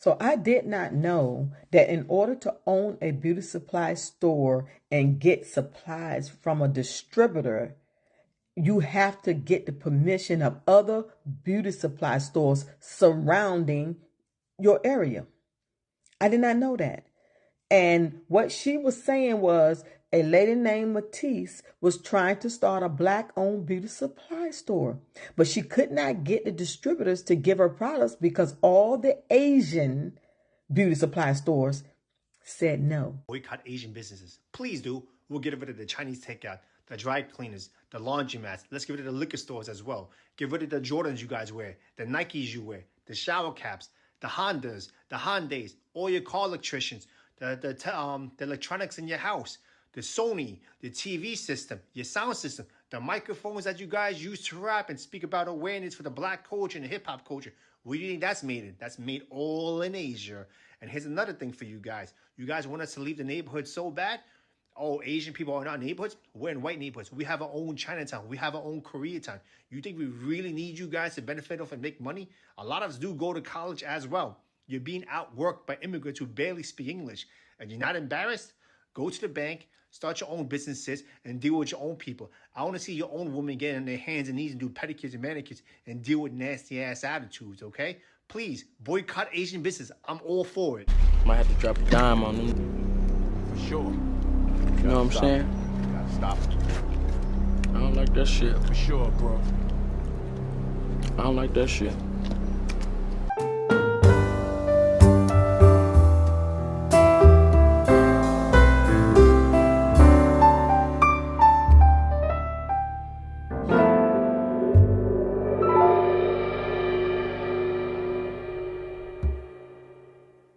So I did not know that in order to own a beauty supply store and get supplies from a distributor, you have to get the permission of other beauty supply stores surrounding your area. I did not know that. And what she was saying was a lady named Matisse was trying to start a black-owned beauty supply store, but she could not get the distributors to give her products because all the Asian beauty supply stores said no. Boycott Asian businesses. Please do. We'll get rid of the Chinese takeout, the dry cleaners, the laundromats. Let's get rid of the liquor stores as well. Get rid of the Jordans you guys wear, the Nikes you wear, the shower caps, the Hondas, the Hyundais, all your car electricians, the electronics in your house, the Sony, the TV system, your sound system, the microphones that you guys use to rap and speak about awareness for the black culture and the hip hop culture. Where do you think that's made in? That's made all in Asia. And here's another thing for you guys. You guys want us to leave the neighborhood so bad? Oh, Asian people are not neighborhoods? We're in white neighborhoods. We have our own Chinatown. We have our own Koreatown. You think we really need you guys to benefit off and make money? A lot of us do go to college as well. You're being outworked by immigrants who barely speak English. And you're not embarrassed? Go to the bank, start your own businesses, and deal with your own people. I want to see your own women get on their hands and knees and do pedicures and manicures and deal with nasty-ass attitudes, okay? Please, boycott Asian business. I'm all for it. Might have to drop a dime on them. For sure. You know what I'm saying? You gotta stop it. I don't like that shit. For sure, bro. I don't like that shit.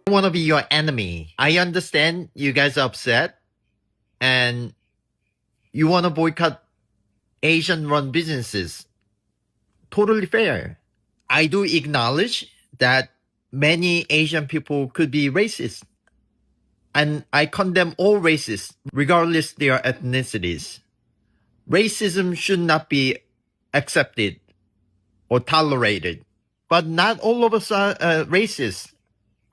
Want to be your enemy. I understand you guys are upset and you want to boycott Asian run businesses. Totally fair. I do acknowledge that many Asian people could be racist. And I condemn all races, regardless their ethnicities. Racism should not be accepted or tolerated. But not all of us are racist.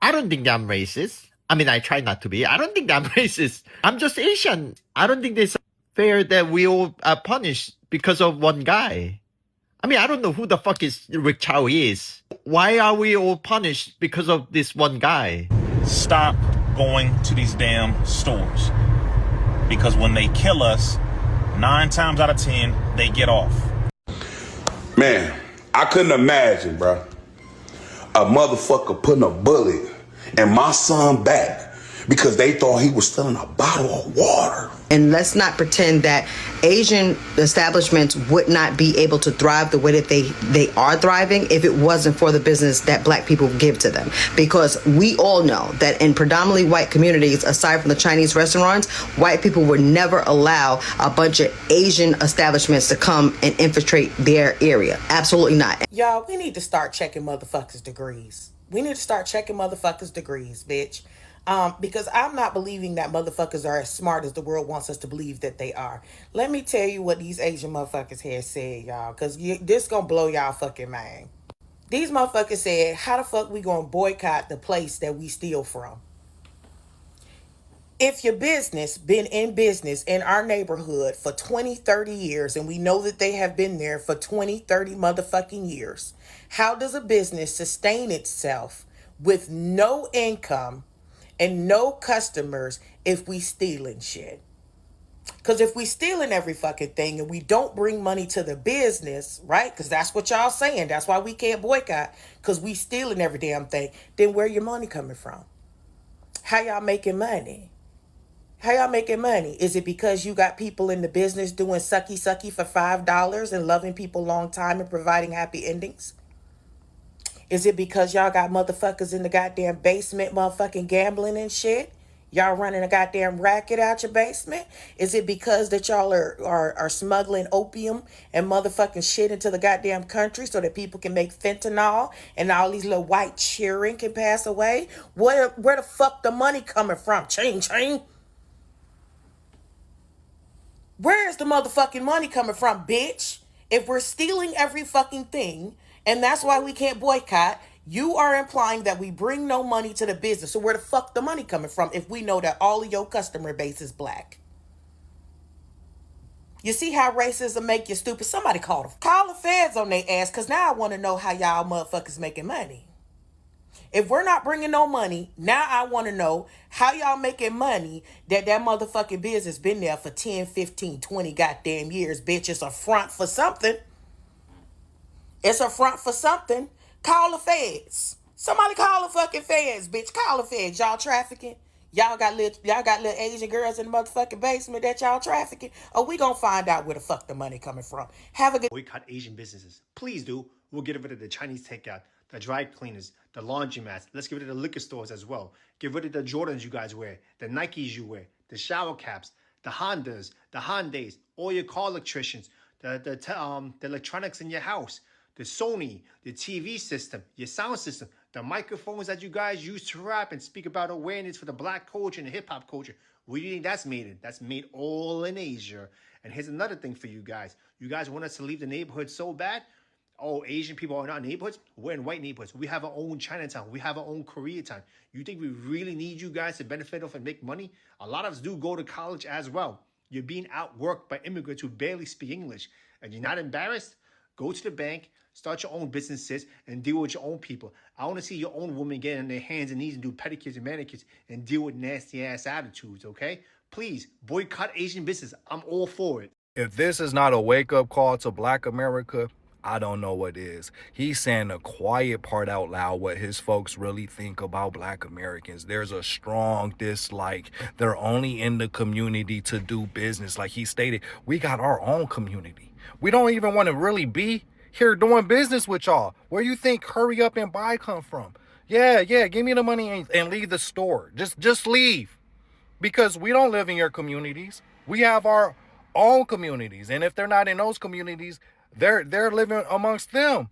I don't think I'm racist. I mean, I try not to be. I don't think I'm racist. I'm just Asian. I don't think it's fair that we all are punished because of one guy. I mean, I don't know who the fuck is Rick Chow is. Why are we all punished because of this one guy? Stop going to these damn stores. Because when they kill us, 9 times out of 10, they get off. Man, I couldn't imagine, bro, a motherfucker putting a bullet in my son back because they thought he was stealing a bottle of water. And let's not pretend that Asian establishments would not be able to thrive the way that they are thriving if it wasn't for the business that black people give to them. Because we all know that in predominantly white communities, aside from the Chinese restaurants, white people would never allow a bunch of Asian establishments to come and infiltrate their area. Absolutely not. Y'all, we need to start checking motherfuckers' degrees. We need to start checking motherfuckers' degrees, bitch. Because I'm not believing that motherfuckers are as smart as the world wants us to believe that they are. Let me tell you what these Asian motherfuckers here said, y'all, because this gonna blow y'all fucking mind. These motherfuckers said, how the fuck we gonna boycott the place that we steal from? If your business been in business in our neighborhood for 20, 30 years, and we know that they have been there for 20, 30 motherfucking years, how does a business sustain itself with no income and no customers if we stealing shit? Because if we stealing every fucking thing and we don't bring money to the business, right? Because that's what y'all saying. That's why we can't boycott, because we stealing every damn thing. Then where your money coming from? How y'all making money? How y'all making money? Is it because you got people in the business doing sucky for $5 and loving people long time and providing happy endings? Is it because y'all got motherfuckers in the goddamn basement motherfucking gambling and shit? Y'all running a goddamn racket out your basement? Is it because that y'all are smuggling opium and motherfucking shit into the goddamn country so that people can make fentanyl and all these little white children can pass away? Where the fuck the money coming from? Ching. Where is the motherfucking money coming from, bitch? If we're stealing every fucking thing, and that's why we can't boycott, You are implying that we bring no money to the business. So where the fuck the money coming from if we know that all of your customer base is black? You see how racism make you stupid? Somebody call the feds on their ass, because now I want to know how y'all motherfuckers making money. If we're not bringing no money, now I want to know how y'all making money that motherfucking business been there for 10, 15, 20 goddamn years. Bitch, it's a front for something. It's a front for something. Call the feds. Somebody call the fucking feds, bitch. Call the feds. Y'all trafficking? Y'all got little Asian girls in the motherfucking basement that y'all trafficking? Or we gonna find out where the fuck the money coming from. Have a good... Boycott Asian businesses. Please do. We'll get rid of the Chinese takeout, the dry cleaners, the laundromats. Let's get rid of the liquor stores as well. Get rid of the Jordans you guys wear, the Nikes you wear, the shower caps, the Hondas, the Hyundais, all your car electricians, the electronics in your house, the Sony, the TV system, your sound system, the microphones that you guys use to rap and speak about awareness for the black culture and the hip-hop culture. Where do you think that's made in? That's made all in Asia. And here's another thing for you guys. You guys want us to leave the neighborhood so bad? Oh, Asian people are not neighborhoods? We're in white neighborhoods. We have our own Chinatown. We have our own Koreatown. You think we really need you guys to benefit off and make money? A lot of us do go to college as well. You're being outworked by immigrants who barely speak English. And you're not embarrassed? Go to the bank, start your own businesses, and deal with your own people. I want to see your own women get on their hands and knees and do pedicures and manicures and deal with nasty-ass attitudes, okay? Please, boycott Asian business. I'm all for it. If this is not a wake-up call to Black America, I don't know what is. He's saying the quiet part out loud, what his folks really think about Black Americans. There's a strong dislike. They're only in the community to do business. Like he stated, we got our own community. We don't even want to really be here doing business with y'all. Where you think hurry up and buy come from? Yeah, give me the money and leave the store. Just leave. Because we don't live in your communities. We have our own communities. And if they're not in those communities, they're living amongst them.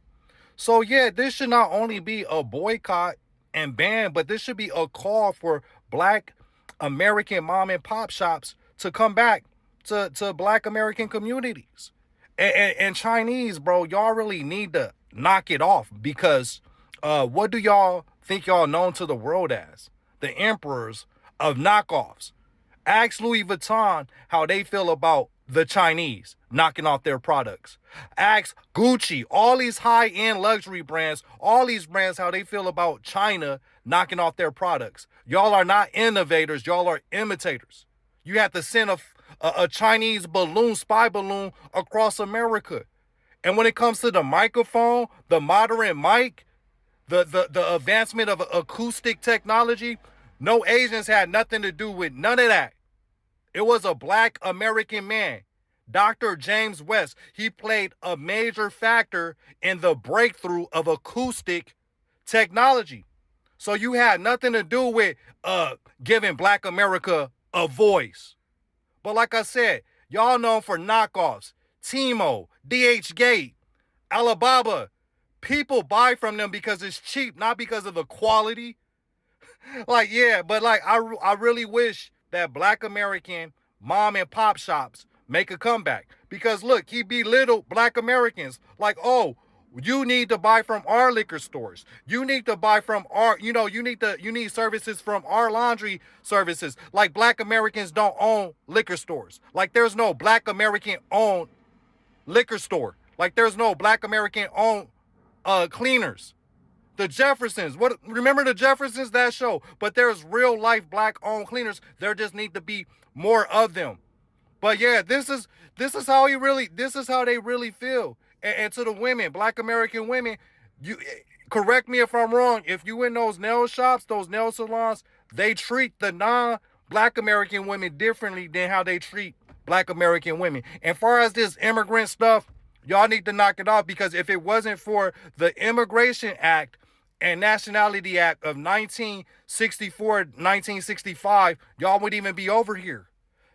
So yeah, this should not only be a boycott and ban, but this should be a call for Black American mom and pop shops to come back to Black American communities. And Chinese, bro, y'all really need to knock it off, because what do y'all think y'all known to the world as? The emperors of knockoffs. Ask Louis Vuitton how they feel about the Chinese knocking off their products. Ask Gucci, all these high-end luxury brands, all these brands, how they feel about China knocking off their products. Y'all are not innovators. Y'all are imitators. You have to send a Chinese balloon, spy balloon, across America. And when it comes to the microphone, the modern mic, the advancement of acoustic technology, no Asians had nothing to do with none of that. It was a Black American man, Dr. James West. He played a major factor in the breakthrough of acoustic technology. So you had nothing to do with giving Black America a voice. But like I said, y'all known for knockoffs. Timo, DHgate, Alibaba. People buy from them because it's cheap, not because of the quality. Like, yeah, but like I really wish that Black American mom and pop shops make a comeback. Because look, he belittled Black Americans. Like, oh, you need to buy from our liquor stores. You need to buy from our, you need services from our laundry services. Like, Black Americans don't own liquor stores. Like, there's no Black American owned liquor store. Like, there's no Black American owned cleaners. The Jeffersons, remember the Jeffersons, that show? But there's real life Black owned cleaners. There just need to be more of them. But yeah, this is how they really feel. And to the women, Black American women, you correct me if I'm wrong. If you in those nail shops, those nail salons, they treat the non-Black American women differently than how they treat Black American women. And far as this immigrant stuff, y'all need to knock it off, because if it wasn't for the Immigration Act and Nationality Act of 1964, 1965, y'all wouldn't even be over here,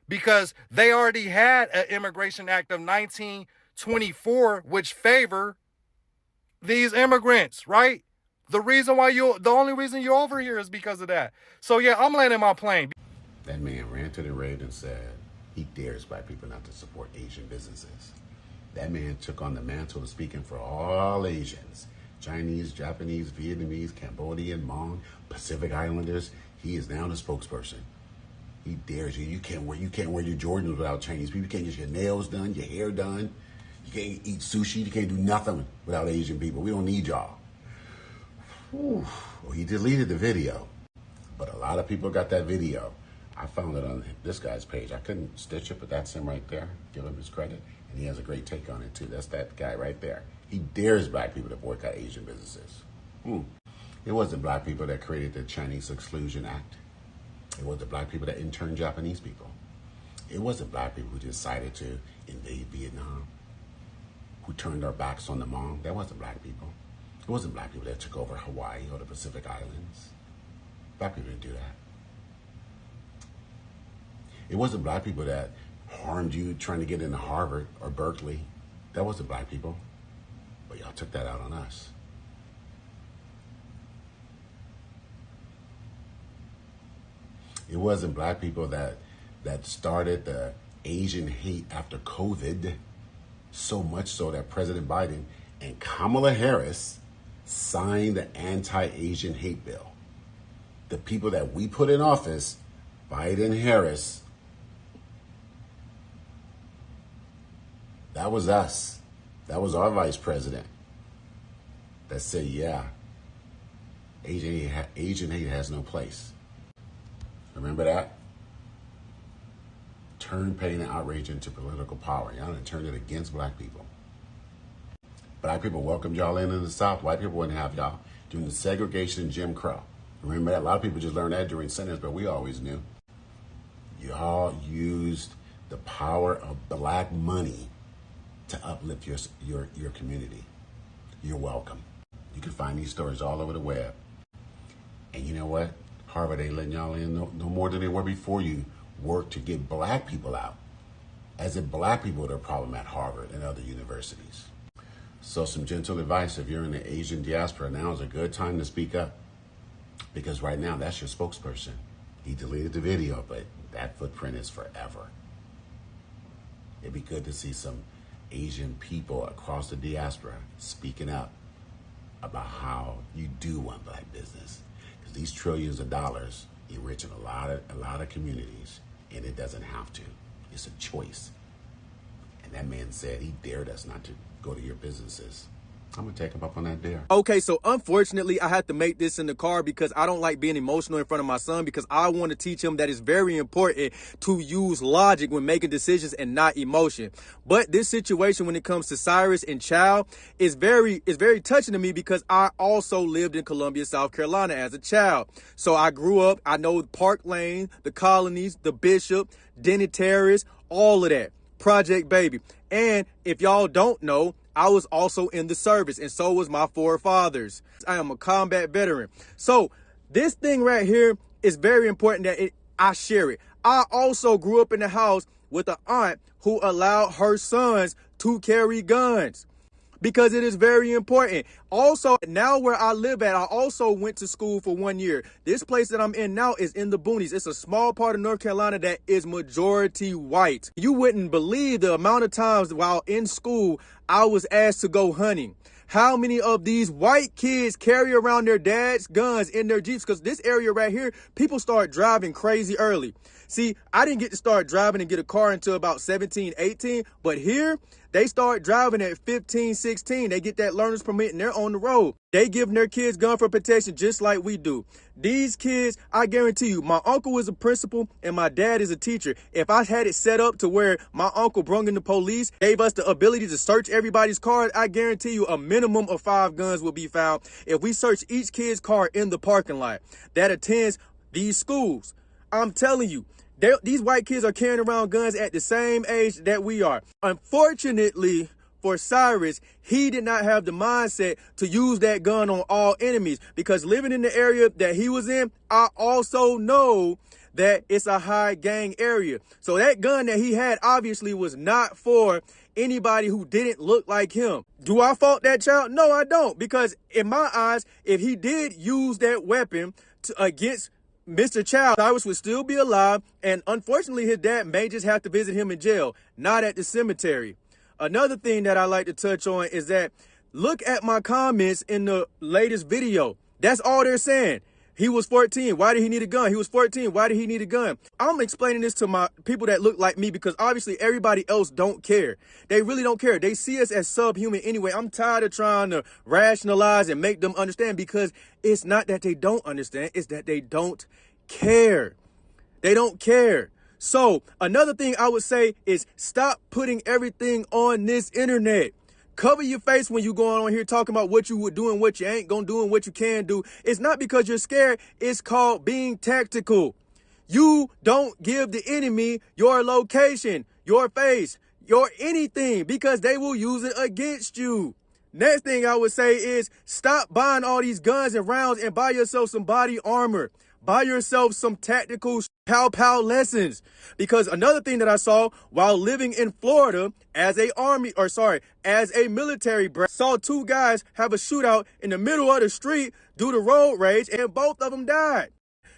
because they already had an Immigration Act of 1924, which favor these immigrants, right? The only reason you're over here is because of that. So yeah, I'm landing my plane. That man ranted and raved and said he dares Black people not to support Asian businesses. That man took on the mantle of speaking for all Asians. Chinese, Japanese, Vietnamese, Cambodian, Hmong, Pacific Islanders. He is now the spokesperson. He dares you. You can't wear your Jordans without Chinese people. You can't get your nails done, your hair done. You can't eat sushi. You can't do nothing without Asian people. We don't need y'all. Whew. Well, he deleted the video, but a lot of people got that video. I found it on this guy's page. I couldn't stitch it, but that's him right there. Give him his credit. And he has a great take on it, too. That's that guy right there. He dares black people to boycott Asian businesses. It wasn't black people that created the Chinese Exclusion Act. It wasn't black people that interned Japanese people. It wasn't black people who decided to invade Vietnam, who turned our backs on the Hmong. That wasn't black people. It wasn't black people that took over Hawaii or the Pacific Islands. Black people didn't do that. It wasn't black people that harmed you trying to get into Harvard or Berkeley. That wasn't black people. But y'all took that out on us. It wasn't black people that started the Asian hate after COVID, so much so that President Biden and Kamala Harris signed the anti-Asian hate bill. The people that we put in office, Biden, Harris, that was us. That was our vice president that said, yeah, Asian hate has no place. Remember that? Turn pain and outrage into political power. Y'all done turned it against black people. Black people welcomed y'all in the South. White people wouldn't have y'all during the segregation and Jim Crow. Remember that? A lot of people just learned that during sentence, but we always knew. Y'all used the power of black money to uplift your community. You're welcome. You can find these stories all over the web. And you know what? Harvard ain't letting y'all in no more than they were before you worked to get black people out. As if black people are the problem at Harvard and other universities. So some gentle advice, if you're in the Asian diaspora, now is a good time to speak up. Because right now, that's your spokesperson. He deleted the video, but that footprint is forever. It'd be good to see some Asian people across the diaspora speaking up about how you do want black business. Because these trillions of dollars enriching a lot of communities, and it doesn't have to. It's a choice. And that man said he dared us not to go to your businesses. I'm going to take him up on that dare. Okay, so unfortunately, I had to make this in the car because I don't like being emotional in front of my son, because I want to teach him that it's very important to use logic when making decisions and not emotion. But this situation when it comes to Cyrus and Child is very touching to me because I also lived in Columbia, South Carolina as a child. So I grew up, I know Park Lane, the Colonies, the Bishop, Denny Terrace, all of that. Project Baby. And if y'all don't know, I was also in the service, and so was my forefathers. I am a combat veteran. So this thing right here is very important that I share it. I also grew up in the house with an aunt who allowed her sons to carry guns because it is very important. Also, now where I live at, I also went to school for 1 year. This place that I'm in now is in the boonies. It's a small part of North Carolina that is majority white. You wouldn't believe the amount of times while in school, I was asked to go hunting. How many of these white kids carry around their dad's guns in their Jeeps? Because this area right here, people start driving crazy early. See, I didn't get to start driving and get a car until about 17, 18. But here, they start driving at 15, 16. They get that learner's permit and they're on the road. They give their kids gun for protection just like we do. These kids, I guarantee you, my uncle is a principal and my dad is a teacher. If I had it set up to where my uncle brung in the police, gave us the ability to search everybody's car, I guarantee you a minimum of 5 guns will be found if we search each kid's car in the parking lot that attends these schools. I'm telling you, these white kids are carrying around guns at the same age that we are. Unfortunately for Cyrus, he did not have the mindset to use that gun on all enemies, because living in the area that he was in, I also know that it's a high gang area. So that gun that he had obviously was not for anybody who didn't look like him. Do I fault that child? No, I don't. Because in my eyes, if he did use that weapon against Mr. Child, Cyrus would still be alive, and unfortunately his dad may just have to visit him in jail, not at the cemetery. Another thing that I like to touch on is that Look at my comments in the latest video. That's all they're saying. He was 14. Why did he need a gun? He was 14. Why did he need a gun? I'm explaining this to my people that look like me because obviously everybody else don't care. They really don't care. They see us as subhuman anyway. I'm tired of trying to rationalize and make them understand because it's not that they don't understand. It's that they don't care. They don't care. So another thing I would say is stop putting everything on this internet. Cover your face when you going on here talking about what you would do and what you ain't gonna do and what you can do. It's not because you're scared. It's called being tactical. You don't give the enemy your location, your face, your anything because they will use it against you. Next thing I would say is stop buying all these guns and rounds and buy yourself some body armor. Buy yourself some tactical pow lessons. Because another thing that I saw while living in Florida as a military brat, saw two guys have a shootout in the middle of the street due to road rage and both of them died.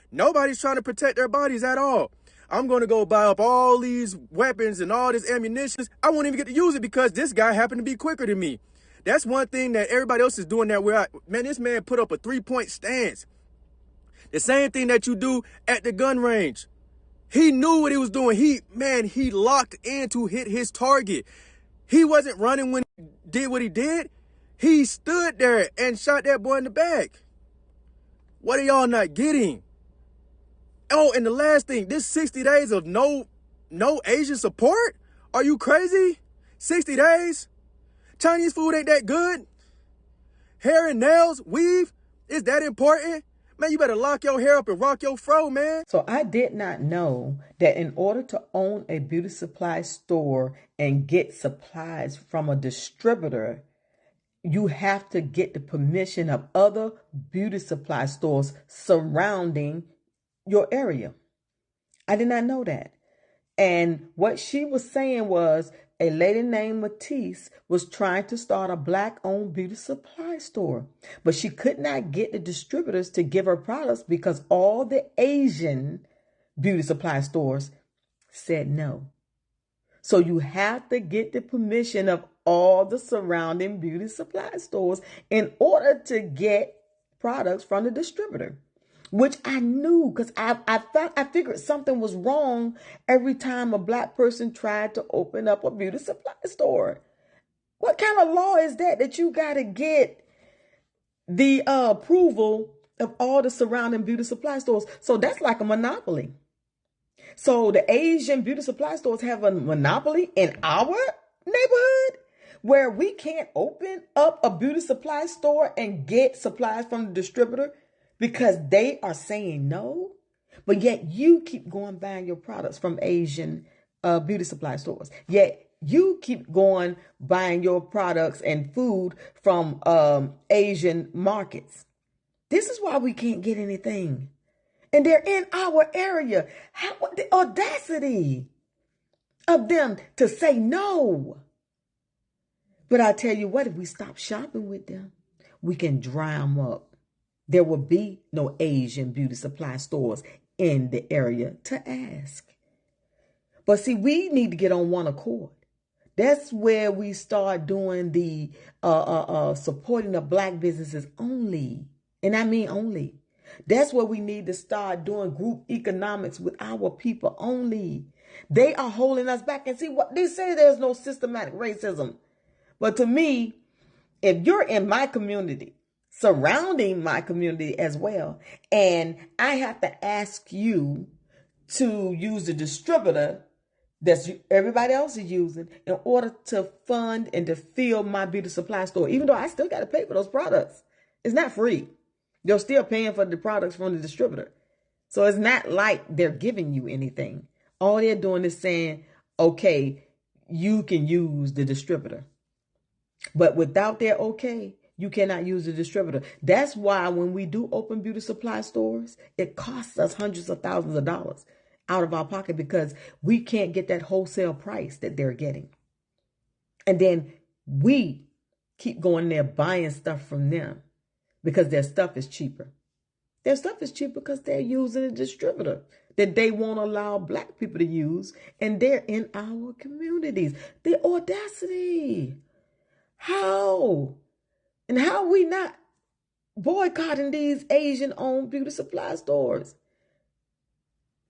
Nobody's trying to protect their bodies at all. I'm going to go buy up all these weapons and all this ammunition. I won't even get to use it because this guy happened to be quicker than me. That's one thing that everybody else is doing that where, this man put up a 3-point stance. The same thing that you do at the gun range. He knew what he was doing. He locked in to hit his target. He wasn't running when he did what he did. He stood there and shot that boy in the back. What are y'all not getting? Oh, and the last thing, this 60 days of no Asian support? Are you crazy? 60 days? Chinese food ain't that good? Hair and nails, weave, is that important? Man, you better lock your hair up and rock your fro, man. So I did not know that in order to own a beauty supply store and get supplies from a distributor, you have to get the permission of other beauty supply stores surrounding your area. I did not know that. And what she was saying was a lady named Matisse was trying to start a Black-owned beauty supply store, but she could not get the distributors to give her products because all the Asian beauty supply stores said no. So you have to get the permission of all the surrounding beauty supply stores in order to get products from the distributor, which I knew because I figured something was wrong every time a Black person tried to open up a beauty supply store. What kind of law is that you got to get the approval of all the surrounding beauty supply stores? So that's like a monopoly. So the Asian beauty supply stores have a monopoly in our neighborhood where we can't open up a beauty supply store and get supplies from the distributor because they are saying no, but yet you keep going buying your products from Asian beauty supply stores. Yet you keep going buying your products and food from Asian markets. This is why we can't get anything. And they're in our area. How the audacity of them to say no. But I tell you what, if we stop shopping with them, we can dry them up. There will be no Asian beauty supply stores in the area to ask. But see, we need to get on one accord. That's where we start doing the supporting of Black businesses only. And I mean only. That's where we need to start doing group economics with our people only. They are holding us back. And see, what they say, there's no systematic racism. But to me, if you're in my community, surrounding my community as well, and I have to ask you to use the distributor that everybody else is using in order to fund and to fill my beauty supply store, even though I still got to pay for those products. It's not free. They're still paying for the products from the distributor. So it's not like they're giving you anything. All they're doing is saying, okay, you can use the distributor. But without their okay, you cannot use the distributor. That's why when we do open beauty supply stores, it costs us hundreds of thousands of dollars out of our pocket because we can't get that wholesale price that they're getting. And then we keep going there buying stuff from them because their stuff is cheaper. Their stuff is cheaper because they're using a distributor that they won't allow Black people to use, and they're in our communities. The audacity. How? And how are we not boycotting these Asian-owned beauty supply stores?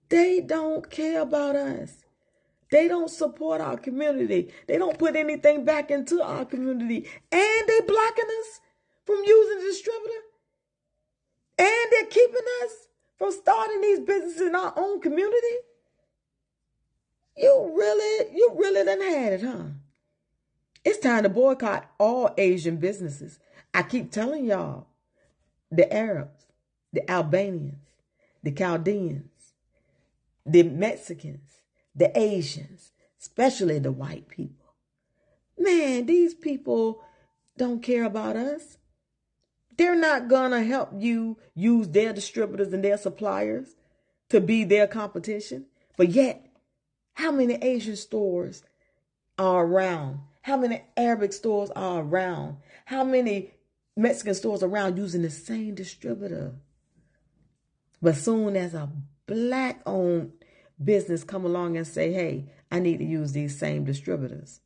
They don't care about us. They don't support our community. They don't put anything back into our community. And they blocking us from using the distributor. And they're keeping us from starting these businesses in our own community. You really done had it, huh? It's time to boycott all Asian businesses. I keep telling y'all, the Arabs, the Albanians, the Chaldeans, the Mexicans, the Asians, especially the white people. Man, these people don't care about us. They're not gonna help you use their distributors and their suppliers to be their competition. But yet, how many Asian stores are around? How many Arabic stores are around? How many Mexican stores are around using the same distributor? But soon as a black-owned business come along and say, hey, I need to use these same distributors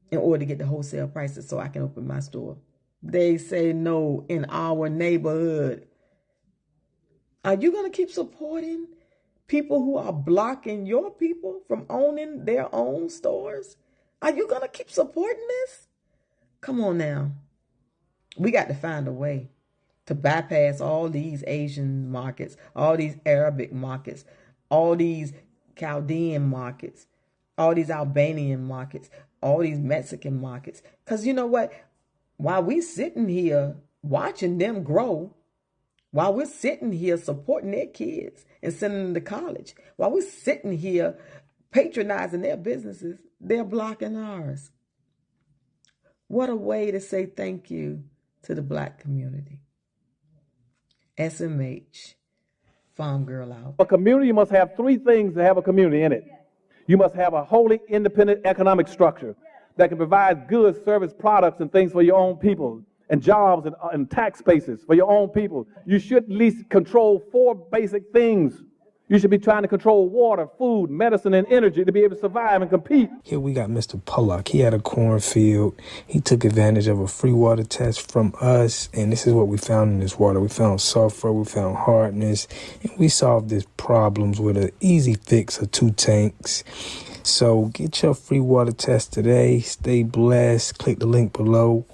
in order to get the wholesale prices so I can open my store, they say no in our neighborhood. Are you going to keep supporting people who are blocking your people from owning their own stores? Are you going to keep supporting this? Come on now. We got to find a way to bypass all these Asian markets, all these Arabic markets, all these Chaldean markets, all these Albanian markets, all these Mexican markets. Because you know what? While we're sitting here watching them grow, while we're sitting here supporting their kids and sending them to college, while we're sitting here patronizing their businesses, they're blocking ours. What a way to say thank you to the black community. SMH, Farm Girl out. A community must have three things to have a community in it. You must have a wholly independent economic structure that can provide goods, service, products, and things for your own people, and jobs and tax bases for your own people. You should at least control four basic things. You should be trying to control water, food, medicine, and energy to be able to survive and compete. Here we got Mr. Pollock. He had a cornfield. He took advantage of a free water test from us, and this is what we found in this water. We found sulfur, we found hardness, and we solved these problems with an easy fix of 2 tanks. So get your free water test today. Stay blessed. Click the link below.